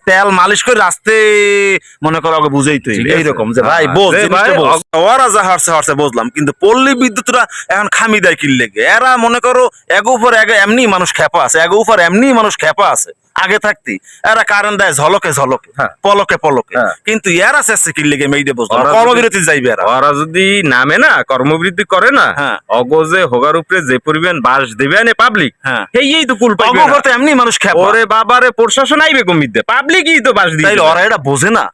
তেল মালিশ করে রাস্তে মনে করো ওকে বুঝাইতে এইরকম যে ভাই বোঝ ওরা যা হারছে হারছে বুঝলাম, কিন্তু পল্লী বিদ্যুৎরা এখন খামি দেয় কি লেগে। এরা মনে করো এগো উপর এমনি মানুষ খেপা আছে, এগো উপর এমনি মানুষ খেপা আছে আগে থাকতি। এরা কারেন্ট দেয় ঝলকে ঝলকে, পলকে পলকে, কিন্তু এরা চেষ্টা কি লেগে মেয়েটা বুঝলাম কর্মবিরতি যাইবে। ওরা যদি নামে না কর্মবৃদ্ধি করে না, অগজে হোগার উপরে যে পরিমাণ বাস দেবে না পাবলিক, এই তো কুল পাইবে না। এমনি মানুষ খেপা। ওরে বাবারে প্রশাসন আইবে কমিতে, পাবলিকই তো বাস দিবে। ওরা এটা বোঝে না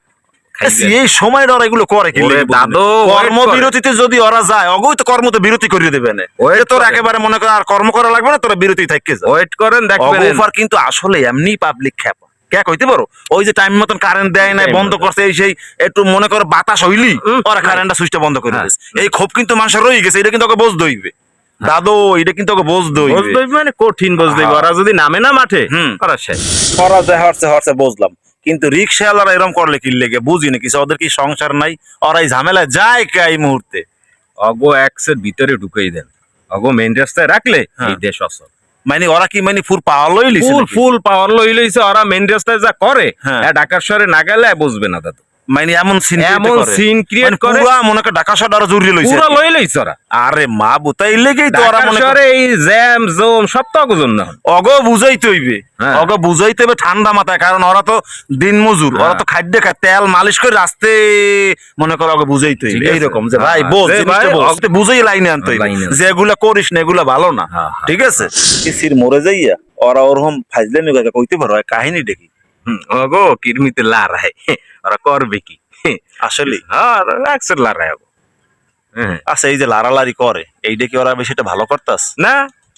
এই সময় ওরা এগুলো করে কি দাদু। কর্মবিরতিতে যদি ওরা যায় অগই তো কর্মতে বিরতি করিয়ে দেবে না, তোর একেবারে মনে কর আর কর্ম করা লাগবে না, তোরা বিরতি থাকতে যা। ওয়েট করেন দেখবেন কিন্তু আসলে এমনি পাবলিক খেপা কে কইতে পারো। ওই যে টাইম মতন কারেন্ট দেয় নাই, বন্ধ করছে, এই সেই একটু মনে করো বাতাস হইলি ওরা কারেন্টটা সুইচটা বন্ধ করে দিয়েছে। এই ক্ষোভ কিন্তু মানুষের রয়ে গেছে, এটা কিন্তু ওকে বোঝ দইবে দাদু, এটা কিন্তু ওকে বোঝ দইবে মানে কঠিন বোঝ দইবে। ওরা যদি নামে না মাঠে ওরা শেষ। ওরা যায় হরছে হরছে বুঝলাম, কিন্তু রিক্সাওয়ালারা এরকম করলে কি লেগে বুঝি না কিছু। ওদের কি সংসার নাই? ওরা এই ঝামেলায় যায় কে এই মুহূর্তে? অগো এক্সের ভিতরে ঢুকাই দেন, অগো মেইন রাস্তায় রাখলে এই দেশ অসল। মানে ওরা কি মানে ফুল পাওয়ার লই লিছে? ফুল পাওয়ার লই লইছে। ওরা মেইন রাস্তায় যা করে ঢাকার শহরে না গেলে বুঝবে না দাদু। মানে এমন সিন ক্রিয়েট করে পুরো মনে করে ঢাকা শহর আরো জরুরি লইছে, পুরো লই লইছে ওরা। আরে মা বুতাই লেগেই তো ওরা মনে করে এই জ্যাম জোম সব তো অগজন না। অগো বুঝাইতে হইবে, অগো বুঝাইতে হবে ঠান্ডা মাথায়, কারণ ওরা তো দিন মজুর, ওরা তো খাদ্য খায়, তেল মালিশ করে রাস্তে মনে করো ওকে বুঝাইতে হইবে এইরকম যে ভাই বোঝ বুঝাই লাইনে আনতে হইবে যে এগুলা করিস না, এগুলা ভালো না, ঠিক আছে? কিসির মরে যাইয়া ওরা ওরকম ফাইজলে নিয়ে কইতে পারো কাহিনী দেখি অগো কিরমিতে লারায় ওরা করবে কি আসলে? লারায় আচ্ছা, এই যে লারালারি করে এইটা কি ওরা বেশি ভালো করতাস না?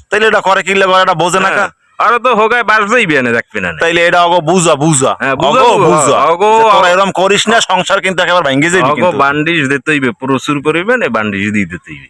তাইলে এটা করে কি লাগে? এটা বোঝে না কা? ওরা তো হোগায় বাস যাইবে না, দেখবি না? তাইলে এটা অগো বুঝা বুঝা এরকম করিস না, সংসার কিন্তু একেবারে ভেঙে যাবে। বান্ডিশ দিতে হইবে, প্রচুর পরিমাণে বান্ডিশ দিয়ে দিতে হইবে।